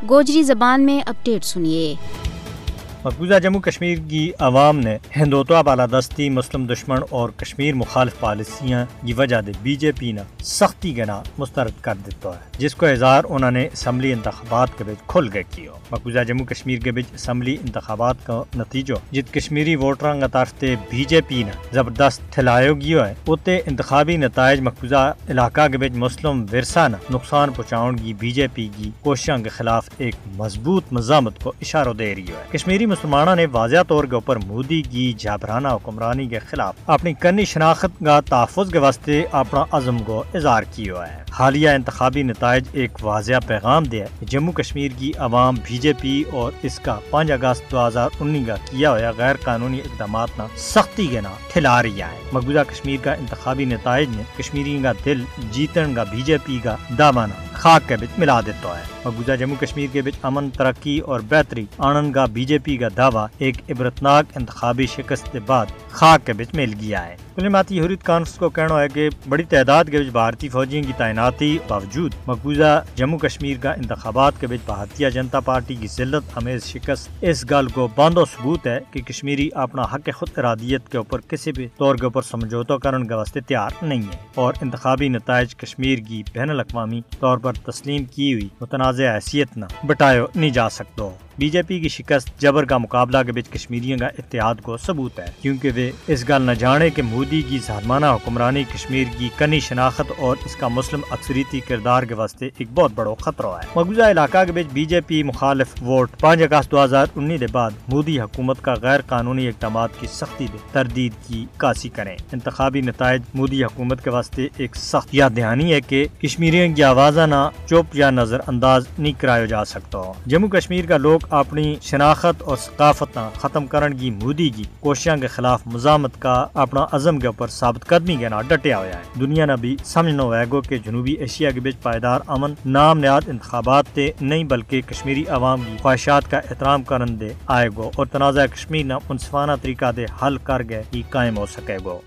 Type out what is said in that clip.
گوجری زبان میں اپڈیٹ سنیے۔ مقبوضہ جموں کشمیر کی عوام نے ہندوتوا بالادستی، مسلم دشمن اور کشمیر مخالف پالیسیاں کی وجہ دے بی جے پی نے سختی کے نام مسترد کر دیتا ہے، جس کو اظہار انہوں نے اسمبلی انتخابات کے بچ کھل گئے کیا۔ مقبوضہ جموں کشمیر کے بچ اسمبلی انتخابات کا نتیجہ جت کشمیری ووٹراں طرف تے بی جے پی نے زبردست تھلایا گیا ہے، اتے انتخابی نتائج مقبوضہ علاقہ کے بچ مسلم ورثہ نہ نقصان پہنچاؤن کی بی جے پی کی کوششوں کے خلاف ایک مضبوط مزاحمت کو اشارہ دے رہی ہے۔ کشمیری مسلمانوں نے واضح طور کے اوپر مودی کی جابرانہ حکمرانی کے خلاف اپنی قومی شناخت کا تحفظ کے واسطے اپنا عزم کو اظہار کیا ہے۔ حالیہ انتخابی نتائج ایک واضح پیغام دیا ہے کہ جموں کشمیر کی عوام بی جے پی اور اس کا 5 اگست 2019 کا کیا ہوا غیر قانونی اقدامات نہ سختی کے نہ ٹھلا رہی ہے۔ مقبوضہ کشمیر کا انتخابی نتائج نے کشمیری کا دل جیتن کا بی جے پی کا دامن خاک کے بچ ملا دیتا ہے۔ مقبوضہ جموں کشمیر کے بچ امن، ترقی اور بہتری آنن کا بی جے پی کا دعویٰ ایک عبرتناک انتخابی شکست کے بعد خاک کے بچ مل گیا ہے۔ کلماتی حریت کانفرنس کو کہنا ہے کہ بڑی تعداد کے بچ بھارتی فوجیوں کی تعیناتی باوجود مقبوضہ جموں کشمیر کا انتخابات کے بچ بھارتیہ جنتا پارٹی کی ذلت امیز شکست اس گل کو باندھو ثبوت ہے کہ کشمیری اپنا حق خود ارادیت کے اوپر کسی بھی طور کے اوپر سمجھوتہ کرنے کے واسطے تیار نہیں ہے، اور انتخابی نتائج کشمیر کی بین الاقوامی طور پر تسلیم کی ہوئی متنازع حیثیت نہ بٹایا نہیں جا سکتا۔ بی جے پی کی شکست جبر کا مقابلہ کے بچ کشمیریوں کا اتحاد کو ثبوت ہے، کیونکہ وہ اس گل نہ جانے کہ مودی کی ظالمانہ حکمرانی کشمیر کی قومی شناخت اور اس کا مسلم اکثریتی کردار کے واسطے ایک بہت بڑا خطرہ ہے۔ مقبوضہ علاقہ کے بچ بی جے پی مخالف ووٹ 5 اگست 2019 کے بعد مودی حکومت کا غیر قانونی اقدامات کی سختی دے تردید کی عکاسی کریں۔ انتخابی نتائج مودی حکومت کے واسطے ایک سخت یاد دہانی ہے کہ کشمیریوں کی آوازاں نہ چپ یا نظر انداز نہیں کرایا جا سکتا۔ جموں کشمیر کا لوگ اپنی شناخت اور ثقافت ختم کرنے کی مودی کی کوششوں کے خلاف مزاحمت کا اپنا عزم کے اوپر ثابت قدمی کے نہ ڈٹیا ہوا ہے۔ دنیا نے بھی سمجھنا ہوئے گو کہ جنوبی ایشیا کے بچ پائیدار امن نام نہاد انتخابات تے نہیں بلکہ کشمیری عوام کی خواہشات کا احترام کرن دے آئے گو، اور تنازع کشمیر نہ منصفانہ طریقہ دے حل کر گئے ہی قائم ہو سکے گو۔